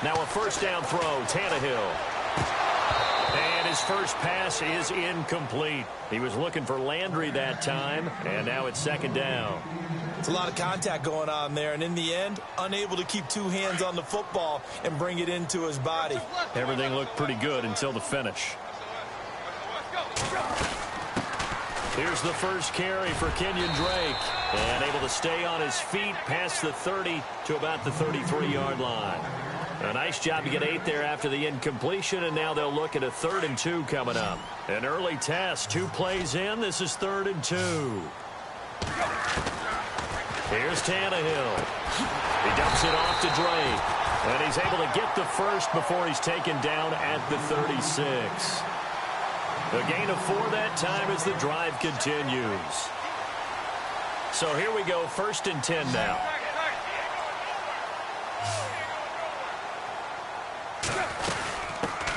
Now a first down throw, Tannehill. And his first pass is incomplete. He was looking for Landry that time, and now it's second down. It's a lot of contact going on there, and in the end, unable to keep two hands on the football and bring it into his body. Everything looked pretty good until the finish. Here's the first carry for Kenyon Drake, and able to stay on his feet past the 30 to about the 33-yard line. A nice job to get 8 there after the incompletion, and now they'll look at a 3rd and 2 coming up. An early test, 2 plays in. This is 3rd and 2. Here's Tannehill. He dumps it off to Drake, and he's able to get the first before he's taken down at the 36. A gain of 4 that time as the drive continues. So here we go, 1st and 10 now.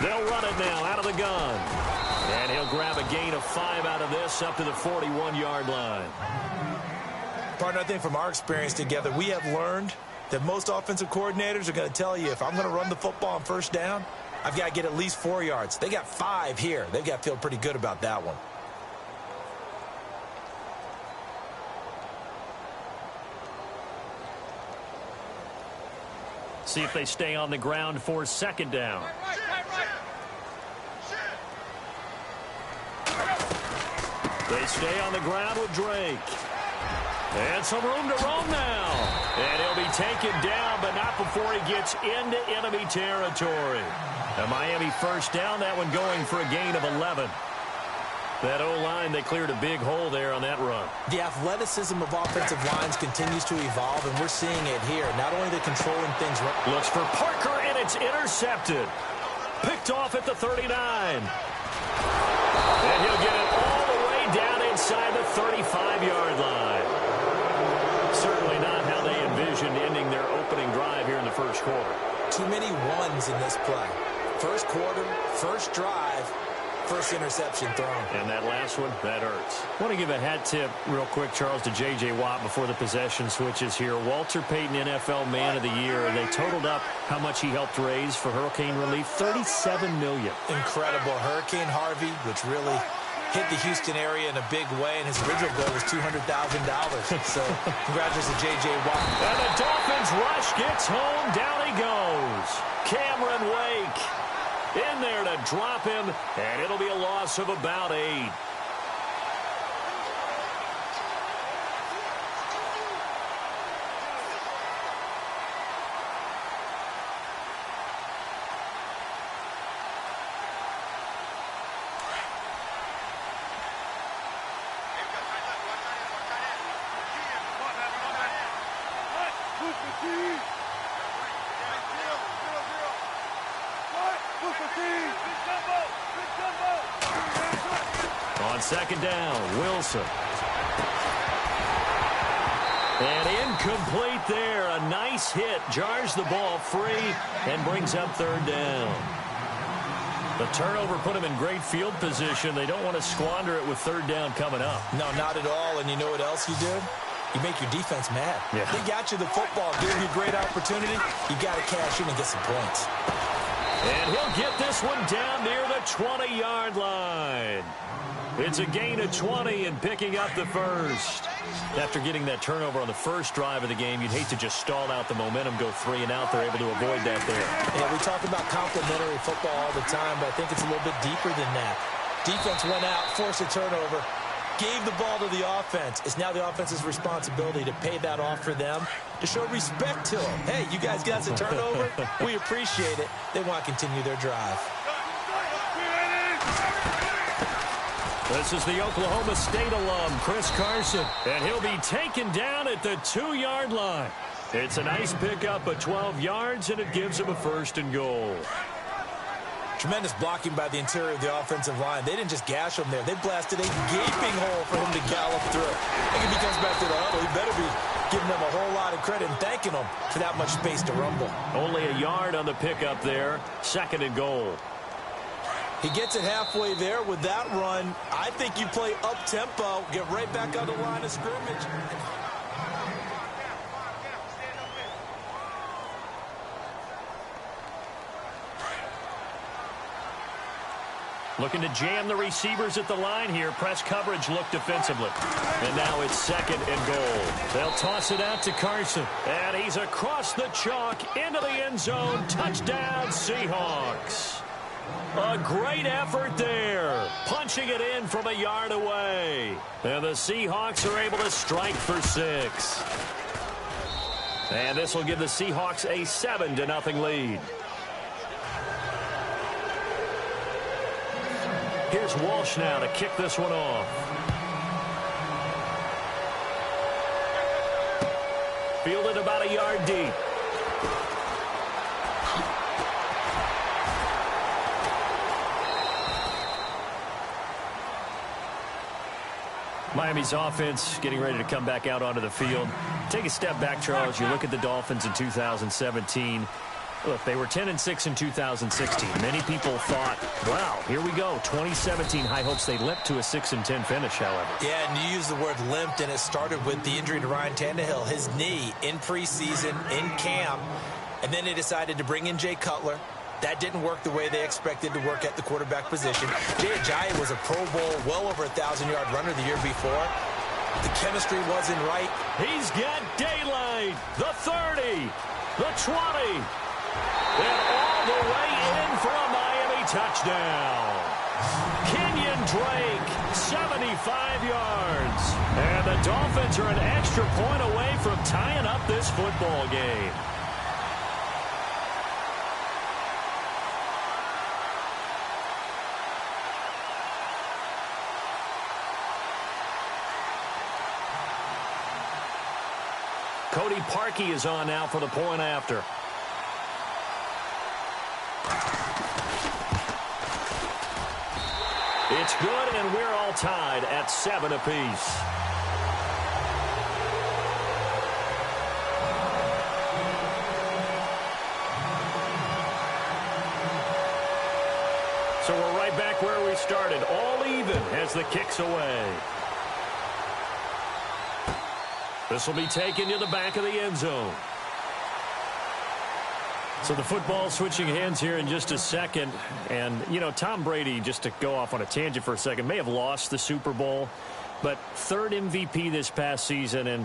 They'll run it now out of the gun. And he'll grab a gain of 5 out of this up to the 41-yard line. Partner, I think from our experience together, we have learned that most offensive coordinators are going to tell you, if I'm going to run the football on first down, I've got to get at least 4 yards. They got 5 here. They've got to feel pretty good about that one. See if they stay on the ground for second down. They stay on the ground with Drake. And some room to roam now. And he'll be taken down, but not before he gets into enemy territory. A Miami first down, that one going for a gain of 11. That O-line, they cleared a big hole there on that run. The athleticism of offensive lines continues to evolve, and we're seeing it here. Not only the controlling things. Looks for Parker, and it's intercepted. Picked off at the 39. And he'll get it all the way down inside the 35-yard line. Certainly not how they envisioned ending their opening drive here in the first quarter. Too many ones in this play. First quarter, first drive, first interception thrown. And that last one, that hurts. I want to give a hat tip real quick, Charles, to J.J. Watt before the possession switches here. Walter Payton, NFL Man of the Year. They totaled up how much he helped raise for hurricane relief, $37 million. Incredible. Hurricane Harvey, which really hit the Houston area in a big way, and his original goal was $200,000. So congratulations to J.J. Watt. And the Dolphins rush gets home. Down he goes. Cameron Wake in there to drop him, and it'll be a loss of about 8. On second down, Wilson. And incomplete there. A nice hit. Jars the ball free and brings up third down. The turnover put him in great field position. They don't want to squander it with third down coming up. No, not at all. And you know what else you did? You make your defense mad. Yeah. They got you the football, gave you a great opportunity. You got to cash in and get some points. And he'll get this one down near the 20-yard line. It's a gain of 20 and picking up the first. After getting that turnover on the first drive of the game, you'd hate to just stall out the momentum, go 3 and out. They're able to avoid that there. Yeah, we talk about complementary football all the time, but I think it's a little bit deeper than that. Defense went out, forced a turnover, gave the ball to the offense. It's now the offense's responsibility to pay that off for them, to show respect to them. Hey, you guys got a turnover? We appreciate it. They want to continue their drive. This is the Oklahoma State alum, Chris Carson, and he'll be taken down at the 2-yard line. It's a nice pickup of 12 yards, and it gives him a first and goal. Tremendous blocking by the interior of the offensive line. They didn't just gash him there. They blasted a gaping hole for him to gallop through. I think if he comes back to the huddle, he better be giving them a whole lot of credit and thanking them for that much space to rumble. Only a yard on the pickup there. Second and goal. He gets it halfway there with that run. I think you play up-tempo, get right back on the line of scrimmage. Looking to jam the receivers at the line here. Press coverage look defensively. And now it's 2nd and goal. They'll toss it out to Carson. And he's across the chalk into the end zone. Touchdown, Seahawks. A great effort there. Punching it in from a yard away. And the Seahawks are able to strike for 6. And this will give the Seahawks a 7-0 lead. Here's Walsh now to kick this one off. Fielded about a yard deep. Miami's offense getting ready to come back out onto the field. Take a step back, Charles. You look at the Dolphins in 2017. Look, they were 10-6 in 2016. Many people thought, wow, here we go. 2017, high hopes they limped to a 6-10 finish, however. Yeah, and you used the word limped, and it started with the injury to Ryan Tannehill, his knee in preseason, in camp, and then they decided to bring in Jay Cutler. That didn't work the way they expected to work at the quarterback position. Jaycazzz was a Pro Bowl, well over 1,000-yard runner the year before. The chemistry wasn't right. He's got daylight. The 30, the 20. And all the way in for a Miami touchdown. Kenyon Drake, 75 yards. And the Dolphins are an extra point away from tying up this football game. Cody Parkey is on now for the point after. It's good, and we're all tied at 7 apiece. So we're right back where we started, all even as the kick's away. This will be taken to the back of the end zone. So the football switching hands here in just a second. And, you know, Tom Brady, just to go off on a tangent for a second, may have lost the Super Bowl, but 3rd MVP this past season, and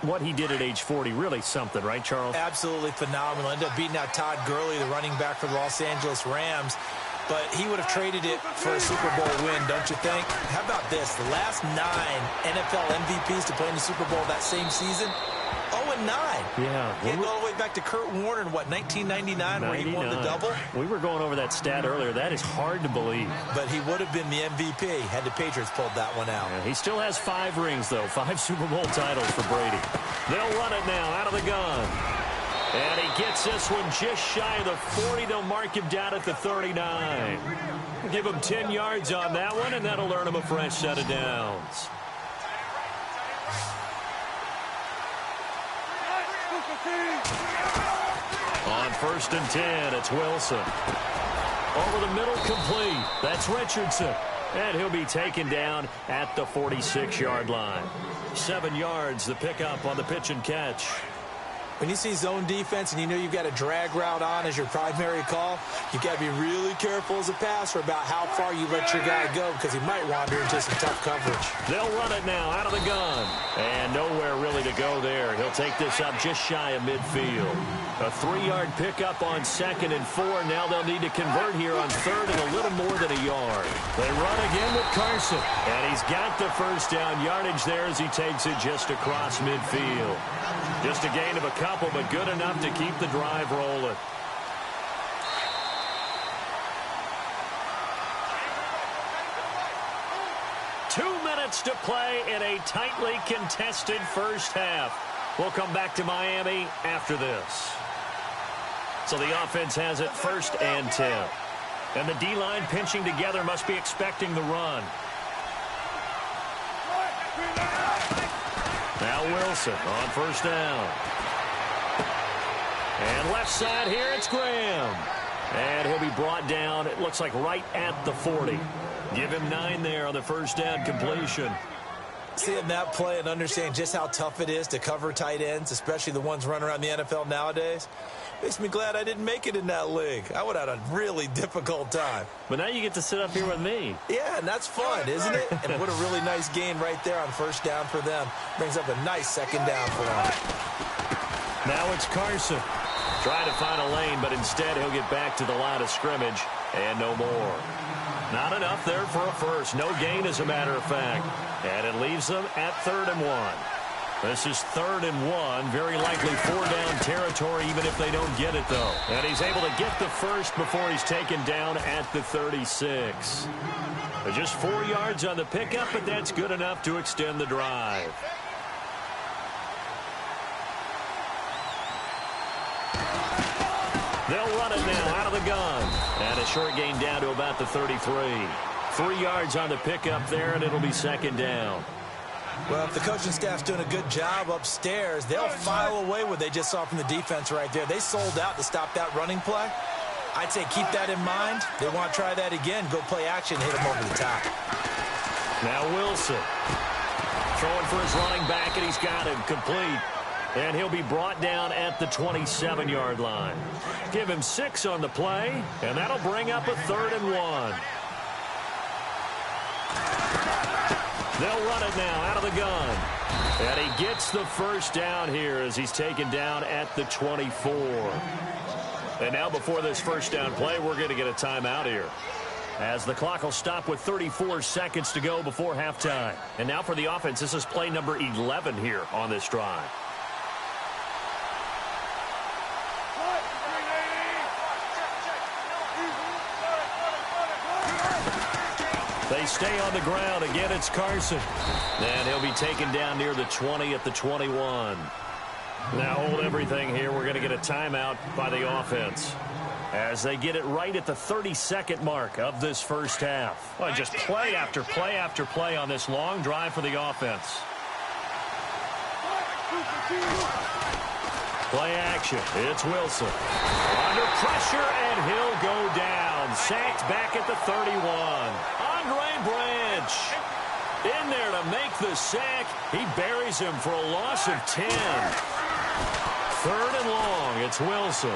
what he did at age 40, really something, right, Charles? Absolutely phenomenal. Ended up beating out Todd Gurley, the running back for the Los Angeles Rams. But he would have traded it for a Super Bowl win, don't you think? How about this? The last 9 NFL MVPs to play in the Super Bowl that same season, 0-9. Yeah. He had all the way back to Kurt Warner in, what, 1999, where he won the double? We were going over that stat earlier. That is hard to believe. But he would have been the MVP had the Patriots pulled that one out. Yeah, he still has 5 rings, though. 5 Super Bowl titles for Brady. They'll run it now out of the gun. And he gets this one just shy of the 40. They'll mark him down at the 39. Give him 10 yards on that one, and that'll earn him a fresh set of downs. On 1st and 10, it's Wilson. Over the middle, complete. That's Richardson. And he'll be taken down at the 46-yard line. 7 yards, the pickup on the pitch and catch. When you see zone defense and you know you've got a drag route on as your primary call, you've got to be really careful as a passer about how far you let your guy go because he might wander into some tough coverage. They'll run it now out of the gun. And nowhere really to go there. He'll take this up just shy of midfield. A 3-yard pickup on 2nd and 4. Now they'll need to convert here on 3rd and a little more than a yard. They run again with Carson. And he's got the first down yardage there as he takes it just across midfield. Just a gain of a couple, but good enough to keep the drive rolling. Two minutes to play in a tightly contested first half. We'll come back to Miami after this. So the offense has it 1st and 10. And the D-line pinching together must be expecting the run. Now Wilson on 1st down. And left side here, it's Graham. And he'll be brought down, it looks like right at the 40. Give him 9 there on the 1st down completion. Seeing that play and understanding just how tough it is to cover tight ends, especially the ones running around the NFL nowadays, makes me glad I didn't make it in that league. I would have had a really difficult time. But now you get to sit up here with me. Yeah, and that's fun, isn't it? And what a really nice gain right there on first down for them. Brings up a nice second down for them. Now it's Carson. Trying to find a lane, but instead he'll get back to the line of scrimmage and no more. Not enough there for a first. No gain, as a matter of fact. And it leaves them at 3rd and 1. This is 3rd and 1. Very likely 4-down territory, even if they don't get it, though. And he's able to get the first before he's taken down at the 36. Just 4 yards on the pickup, but that's good enough to extend the drive. They'll run it now out of the gun. And a short gain down to about the 33. 3 yards on the pickup there, and it'll be 2nd down. Well, if the coaching staff's doing a good job upstairs, they'll file away what they just saw from the defense right there. They sold out to stop that running play. I'd say keep that in mind. They want to try that again. Go play action, hit them over the top. Now Wilson throwing for his running back, and he's got him complete. And he'll be brought down at the 27-yard line. Give him 6 on the play, and that'll bring up a 3rd and 1. They'll run it now out of the gun. And he gets the first down here as he's taken down at the 24. And now before this first down play, we're going to get a timeout here, as the clock will stop with 34 seconds to go before halftime. And now for the offense, this is play number 11 here on this drive. They stay on the ground. Again, it's Carson. And he'll be taken down near the 20 at the 21. Now hold everything here. We're going to get a timeout by the offense as they get it right at the 32nd mark of this first half. Well, just play after play after play on this long drive for the offense. Play action. It's Wilson. Under pressure, and he'll go down. Sacked back at the 31. Branch in there to make the sack. He buries him for a loss of 10. 3rd and long. It's Wilson.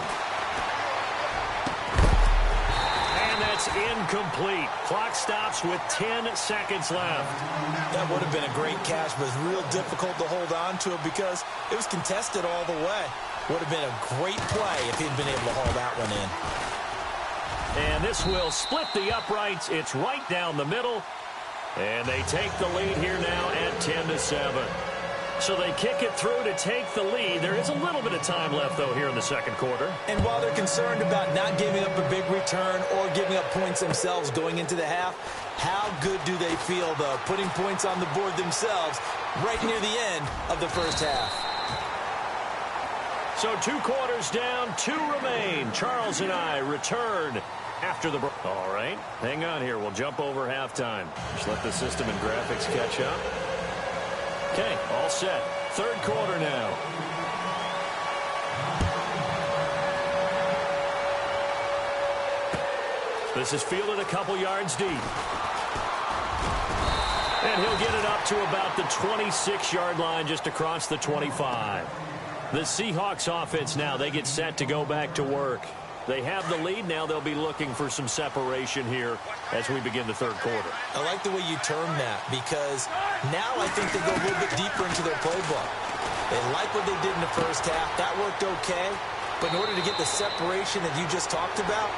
And that's incomplete. Clock stops with 10 seconds left. That would have been a great catch, but it's real difficult to hold on to it because it was contested all the way. Would have been a great play if he'd been able to haul that one in. And this will split the uprights. It's right down the middle. And they take the lead here now at 10-7. So they kick it through to take the lead. There is a little bit of time left, though, here in the second quarter. And while they're concerned about not giving up a big return or giving up points themselves going into the half, how good do they feel, though, putting points on the board themselves right near the end of the first half? So 2 quarters down, 2 remain. Charles and I return after the break. All right, hang on here. We'll jump over halftime. Just let the system and graphics catch up. Okay, all set. 3rd quarter now. This is fielded a couple yards deep. And he'll get it up to about the 26-yard line, just across the 25. The Seahawks offense now, they get set to go back to work. They have the lead. Now they'll be looking for some separation here as we begin the 3rd quarter. I like the way you term that, because now I think they go a little bit deeper into their playbook. They like what they did in the first half. That worked okay. But in order to get the separation that you just talked about,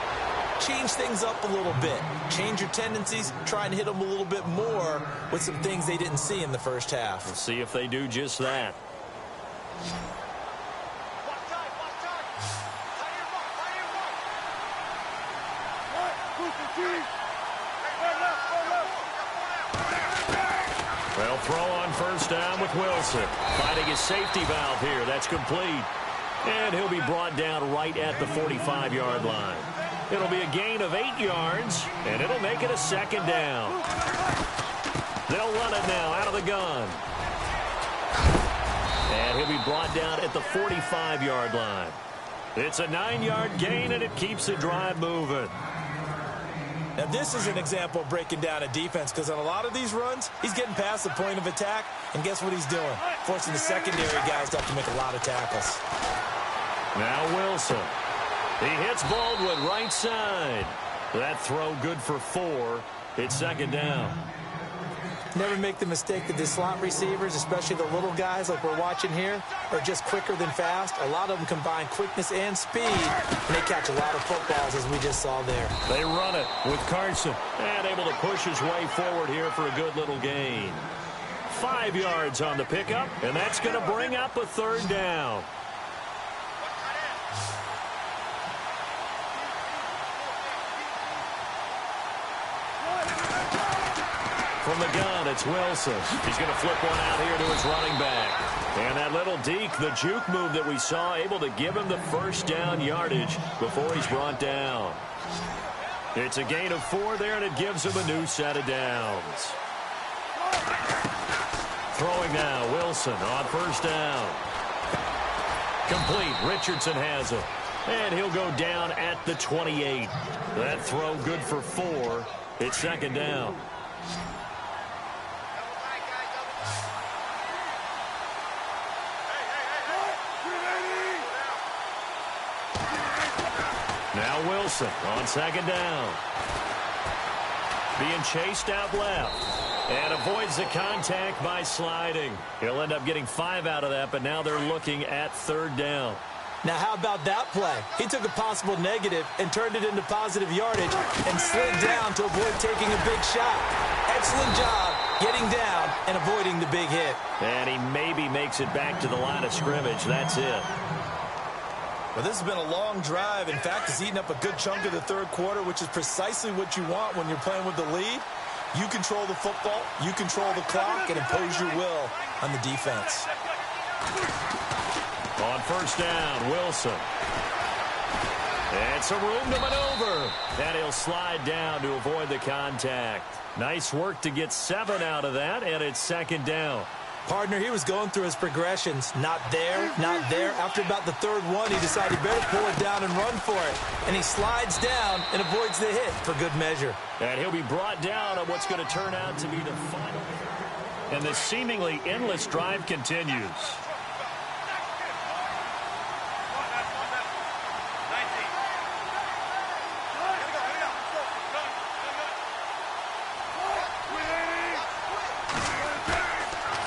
change things up a little bit. Change your tendencies. Try and hit them a little bit more with some things they didn't see in the first half. We'll see if they do just that. Well, throw on first down with Wilson. Finding his safety valve here. That's complete. And he'll be brought down right at the 45-yard line. It'll be a gain of 8 yards, and it'll make it a 2nd down. They'll run it now out of the gun. And he'll be brought down at the 45-yard line. It's a 9-yard gain, and it keeps the drive moving. Now, this is an example of breaking down a defense because on a lot of these runs, he's getting past the point of attack, and guess what he's doing? Forcing the secondary guys to have to make a lot of tackles. Now Wilson. He hits Baldwin right side. That throw good for 4. It's second down. Never make the mistake that the slot receivers, especially the little guys like we're watching here, are just quicker than fast. A lot of them combine quickness and speed, and they catch a lot of footballs, as we just saw there. They run it with Carson, and able to push his way forward here for a good little gain. 5 yards on the pickup, and that's going to bring up a third down. From the gun, it's Wilson. He's going to flip one out here to his running back. And that little deke, the juke move that we saw, able to give him the first down yardage before he's brought down. It's a gain of 4 there, and it gives him a new set of downs. Throwing now, Wilson on first down. Complete. Richardson has it. And he'll go down at the 28. That throw good for 4. It's second down. Now Wilson on second down. Being chased out left. And avoids the contact by sliding. He'll end up getting 5 out of that, but now they're looking at third down. Now, how about that play? He took a possible negative and turned it into positive yardage and slid down to avoid taking a big shot. Excellent job getting down and avoiding the big hit. And he maybe makes it back to the line of scrimmage. That's it. Well, this has been a long drive. In fact, it's eaten up a good chunk of the third quarter, which is precisely what you want when you're playing with the lead. You control the football, you control the clock, and impose your will on the defense. On first down, Wilson. And some room to maneuver. And he'll slide down to avoid the contact. Nice work to get 7 out of that, and it's second down. Partner, he was going through his progressions. Not there, not there. After about the third one, he decided he better pull it down and run for it. And he slides down and avoids the hit for good measure. And he'll be brought down on what's going to turn out to be the final. And the seemingly endless drive continues.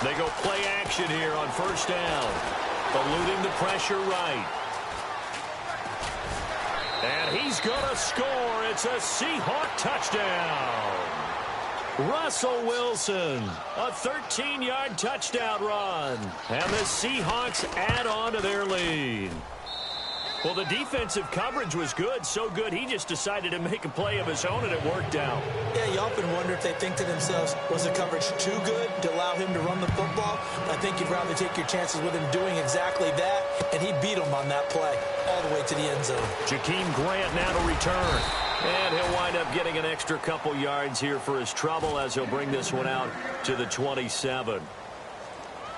They go play action here on first down. Eluding the pressure right. And he's going to score. It's a Seahawk touchdown. Russell Wilson, a 13-yard touchdown run. And the Seahawks add on to their lead. Well, the defensive coverage was good, so good he just decided to make a play of his own, and it worked out. Yeah, you often wonder if they think to themselves, was the coverage too good to allow him to run the football? I think you'd rather take your chances with him doing exactly that, and he beat him on that play all the way to the end zone. Jakeem Grant now to return. And he'll wind up getting an extra couple yards here for his trouble as he'll bring this one out to the 27.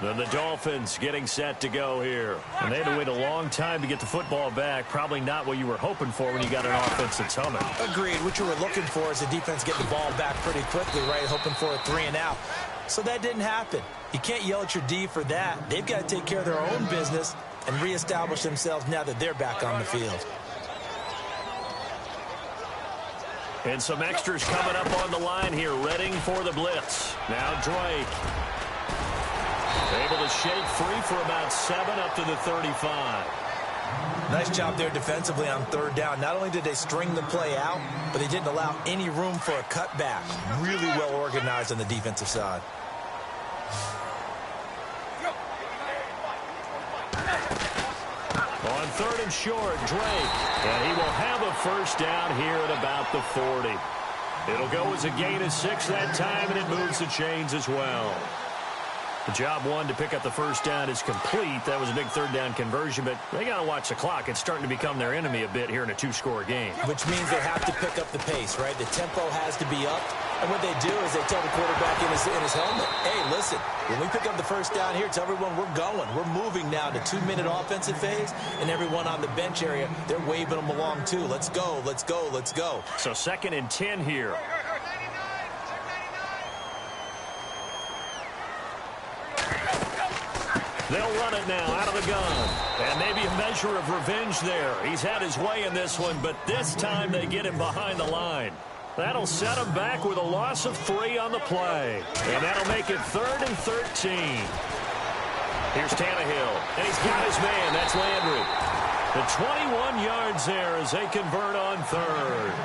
Then the Dolphins getting set to go here. And they had to wait a long time to get the football back. Probably not what you were hoping for when you got an offense that's humming. Agreed. What you were looking for is the defense getting the ball back pretty quickly, right? Hoping for a 3-and-out. So that didn't happen. You can't yell at your D for that. They've got to take care of their own business and reestablish themselves now that they're back on the field. And some extras coming up on the line here, readying for the blitz. Now Drake. Able to shake free for about 7 up to the 35. Nice job there defensively on third down. Not only did they string the play out, but they didn't allow any room for a cutback. Really well organized on the defensive side. On third and short, Drake. And he will have a first down here at about the 40. It'll go as a gain of 6 that time, and it moves the chains as well. The job one to pick up the first down is complete. That was a big third down conversion, but they got to watch the clock. It's starting to become their enemy a bit here in a two-score game. Which means they have to pick up the pace, right? The tempo has to be up. And what they do is they tell the quarterback in his helmet, hey, listen, when we pick up the first down here, tell everyone we're going. We're moving now to 2-minute offensive phase, and everyone on the bench area, they're waving them along too. Let's go, let's go, let's go. So 2nd and 10 here. They'll run it now out of the gun. And maybe a measure of revenge there. He's had his way in this one, but this time they get him behind the line. That'll set him back with a loss of 3 on the play. And that'll make it 3rd and 13. Here's Tannehill. And he's got his man. That's Landry. The 21 yards there as they convert on 3rd.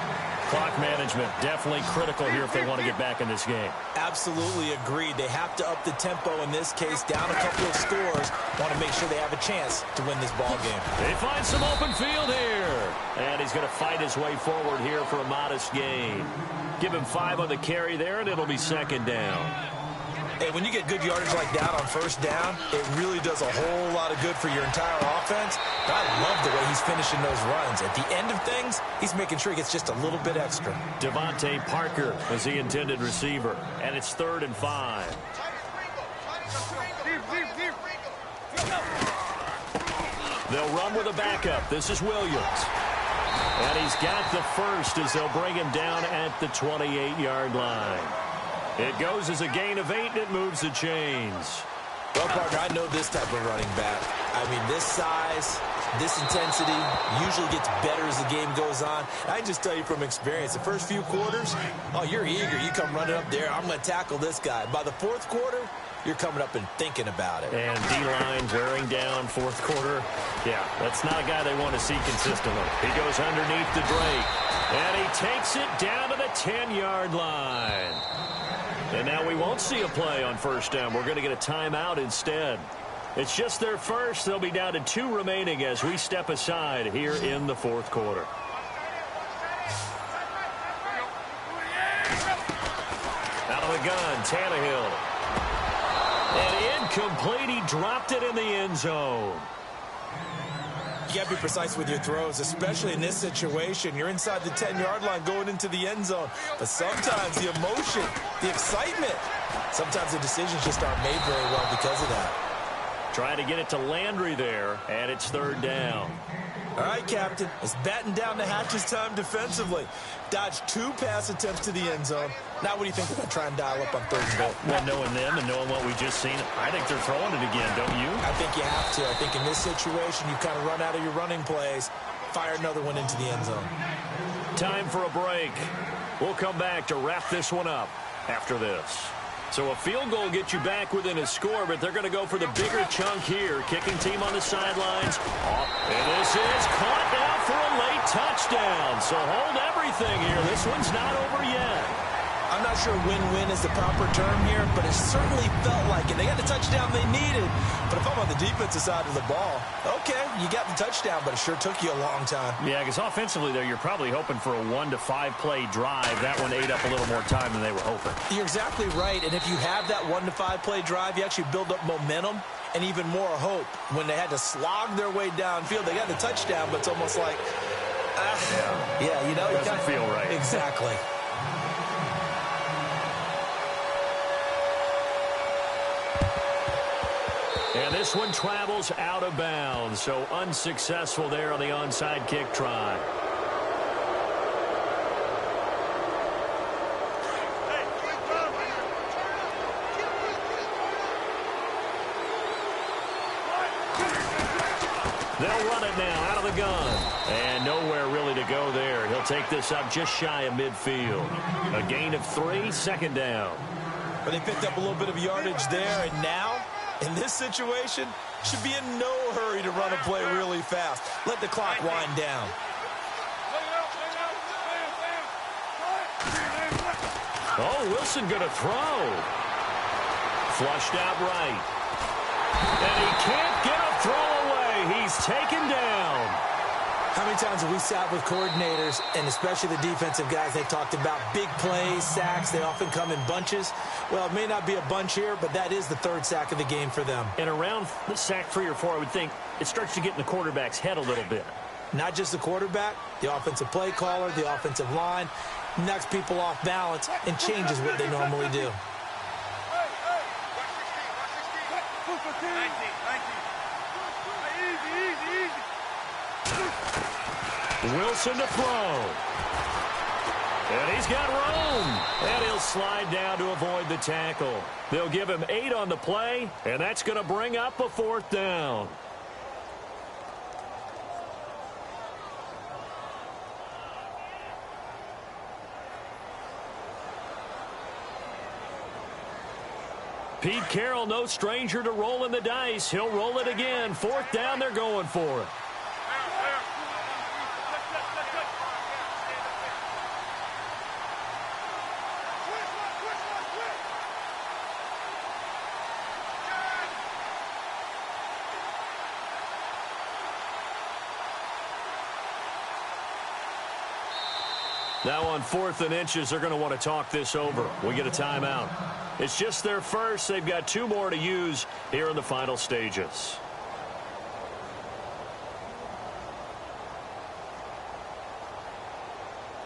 Clock management definitely critical here if they want to get back in this game. Absolutely agreed. They have to up the tempo in this case, down a couple of scores. Want to make sure they have a chance to win this ball game. They find some open field here. And he's going to fight his way forward here for a modest gain. Give him 5 on the carry there, and it'll be 2nd down. Hey, when you get good yardage like that on first down, it really does a whole lot of good for your entire offense. But I love the way he's finishing those runs. At the end of things, he's making sure he gets just a little bit extra. Devontae Parker was the intended receiver, and it's 3rd and 5. They'll run with a backup. This is Williams. And he's got the first as they'll bring him down at the 28-yard line. It goes as a gain of 8, and it moves the chains. Well, partner, I know this type of running back. I mean, this size, this intensity usually gets better as the game goes on. I can just tell you from experience, the first few quarters, oh, you're eager. You come running up there, I'm going to tackle this guy. By the 4th quarter, you're coming up and thinking about it. And D-line wearing down 4th quarter. Yeah, that's not a guy they want to see consistently. He goes underneath the Drake, and he takes it down to the 10-yard line. And now we won't see a play on first down. We're going to get a timeout instead. It's just their first. They'll be down to 2 remaining as we step aside here in the 4th quarter. Out of the gun, Tannehill. And incomplete. He dropped it in the end zone. You got to be precise with your throws, especially in this situation. You're inside the 10-yard line going into the end zone. But sometimes the emotion, the excitement, sometimes the decisions just aren't made very well because of that. Trying to get it to Landry there, and it's 3rd down. All right, Captain. It's batten down the hatches time defensively. Dodged 2 pass attempts to the end zone. Now what do you think they're going to try and dial up on 3rd and goal? Well, knowing them and knowing what we just seen, I think they're throwing it again, don't you? I think you have to. I think in this situation, you kind of run out of your running plays, fire another one into the end zone. Time for a break. We'll come back to wrap this one up after this. So a field goal gets you back within a score, but they're going to go for the bigger chunk here. Kicking team on the sidelines. And this is caught now for a late touchdown. So hold everything here. This one's not over yet. I'm not sure win-win is the proper term here, but it certainly felt like it. They got the touchdown they needed. But if I'm on the defensive side of the ball, okay, you got the touchdown, but it sure took you a long time. Yeah, because offensively there, you're probably hoping for a 1 to 5 play drive. That one ate up a little more time than they were hoping. You're exactly right. And if you have that 1 to 5 play drive, you actually build up momentum and even more hope. When they had to slog their way downfield, they got the touchdown, but it's almost like, yeah, you know, it doesn't feel right. Exactly. And this one travels out of bounds, so unsuccessful there on the onside kick try. They'll run it now out of the gun. And nowhere really to go there. He'll take this up just shy of midfield. A gain of 3, 2nd down. But they picked up a little bit of yardage there, and now, in this situation, should be in no hurry to run a play really fast. Let the clock wind down. Oh, Wilson going to throw. Flushed out right. And he can't get a throw away. He's taken down. How many times have we sat with coordinators, and especially the defensive guys, they talked about big plays, sacks. They often come in bunches. Well, it may not be a bunch here, but that is the third sack of the game for them. And around the sack 3 or 4, I would think it starts to get in the quarterback's head a little bit. Not just the quarterback, the offensive play caller, the offensive line, knocks people off balance and changes what they normally do. Wilson to throw. And he's got room. And he'll slide down to avoid the tackle. They'll give him 8 on the play, and that's going to bring up a 4th down. Pete Carroll, no stranger to rolling the dice. He'll roll it again. 4th down, they're going for it. Now on 4th and inches, they're going to want to talk this over. We get a timeout. It's just their first. They've got 2 more to use here in the final stages.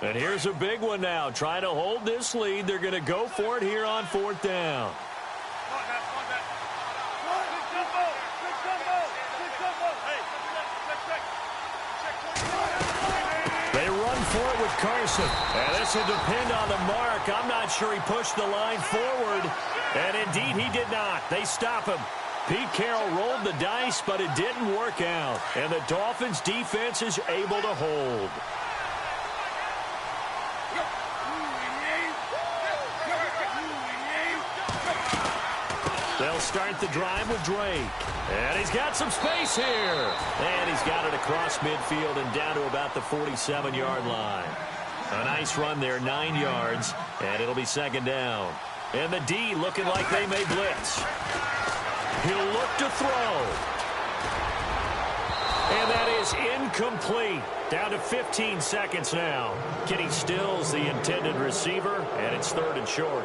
And here's a big one now. Trying to hold this lead. They're going to go for it here on 4th down. For it with Carson. And this will depend on the mark. I'm not sure he pushed the line forward. And indeed, he did not. They stop him. Pete Carroll rolled the dice, but it didn't work out. And the Dolphins' defense is able to hold. They'll start the drive with Drake. And he's got some space here. And he's got it across midfield and down to about the 47-yard line. A nice run there, 9 yards. And it'll be 2nd down. And the D looking like they may blitz. He'll look to throw. And that is incomplete. Down to 15 seconds now. Kenny Stills, the intended receiver. And it's 3rd and short.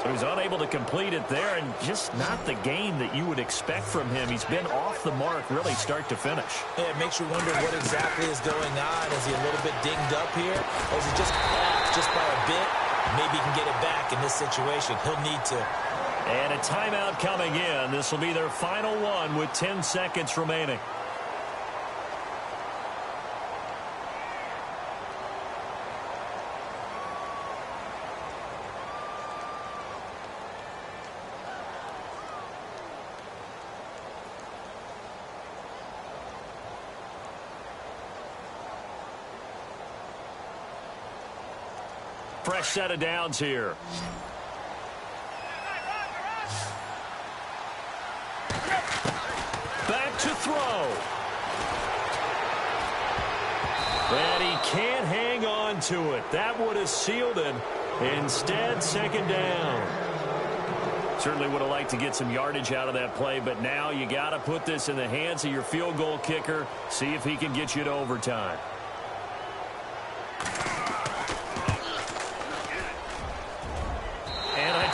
So he's unable to complete it there, and just not the game that you would expect from him. He's been off the mark really start to finish. Yeah, it makes you wonder what exactly is going on. Is he a little bit dinged up here? Or is he just off just by a bit? Maybe he can get it back in this situation. He'll need to. And a timeout coming in. This will be their final one with 10 seconds remaining. Fresh set of downs here. Back to throw. And he can't hang on to it. That would have sealed him. Instead, 2nd down. Certainly would have liked to get some yardage out of that play, but now you got to put this in the hands of your field goal kicker. See if he can get you to overtime.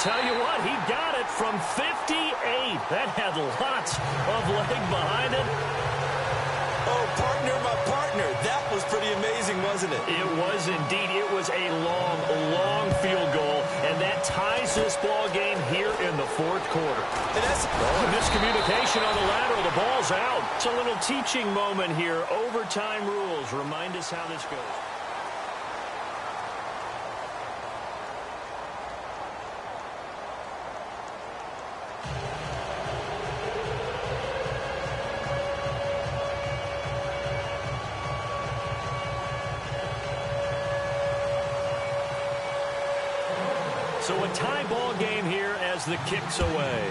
Tell you what, he got it from 58. That had lots of leg behind it. Oh, partner, my partner. That was pretty amazing, wasn't it? It was indeed. It was a long, long field goal, and that ties this ball game here in the 4th quarter. And that's miscommunication on the lateral. The ball's out. It's a little teaching moment here. Overtime rules. Remind us how this goes. So a tie ball game here as the kick's away.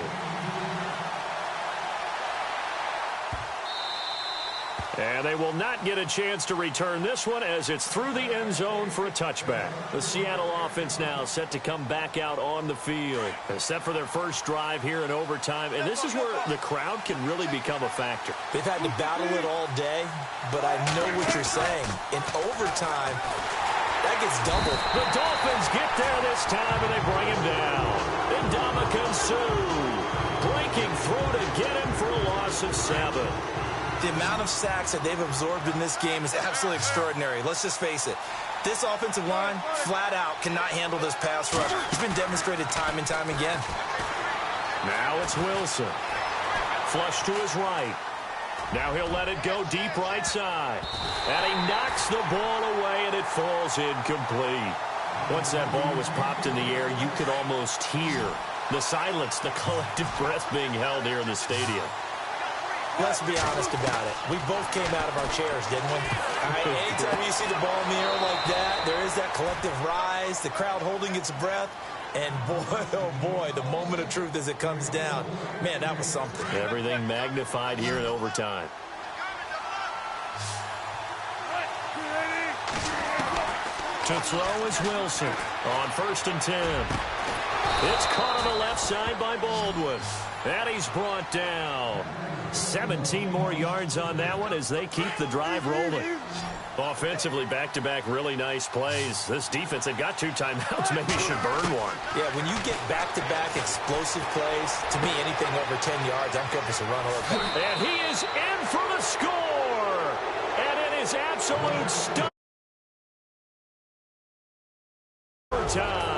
And And they will not get a chance to return this one as it's through the end zone for a touchback. The Seattle offense now set to come back out on the field. They're set for their first drive here in overtime, and this is where the crowd can really become a factor. They've had to battle it all day, but I know what you're saying. In overtime, that gets doubled. The Dolphins get there this time, and they bring him down. Ndamukong Suh breaking through to get him for a loss of 7. The amount of sacks that they've absorbed in this game is absolutely extraordinary. Let's just face it. This offensive line, flat out, cannot handle this pass rush. It's been demonstrated time and time again. Now it's Wilson. Flush to his right. Now he'll let it go deep right side. And he knocks the ball away, and it falls incomplete. Once that ball was popped in the air, you could almost hear the silence, the collective breath being held here in the stadium. Let's be honest about it. We both came out of our chairs, didn't we? Anytime you see the ball in the air like that, there is that collective rise, the crowd holding its breath, and boy, oh boy, the moment of truth as it comes down. Man, that was something. Everything magnified here in overtime. To throw is Wilson on 1st and 10. It's caught on the left side by Baldwin. And he's brought down. 17 more yards on that one as they keep the drive rolling. Offensively, back-to-back really nice plays. This defense, they've got 2 timeouts. Maybe should burn one. Yeah, when you get back-to-back explosive plays, to me, anything over 10 yards, I'm good for a run or a pass. And he is in for the score. And it is absolute time.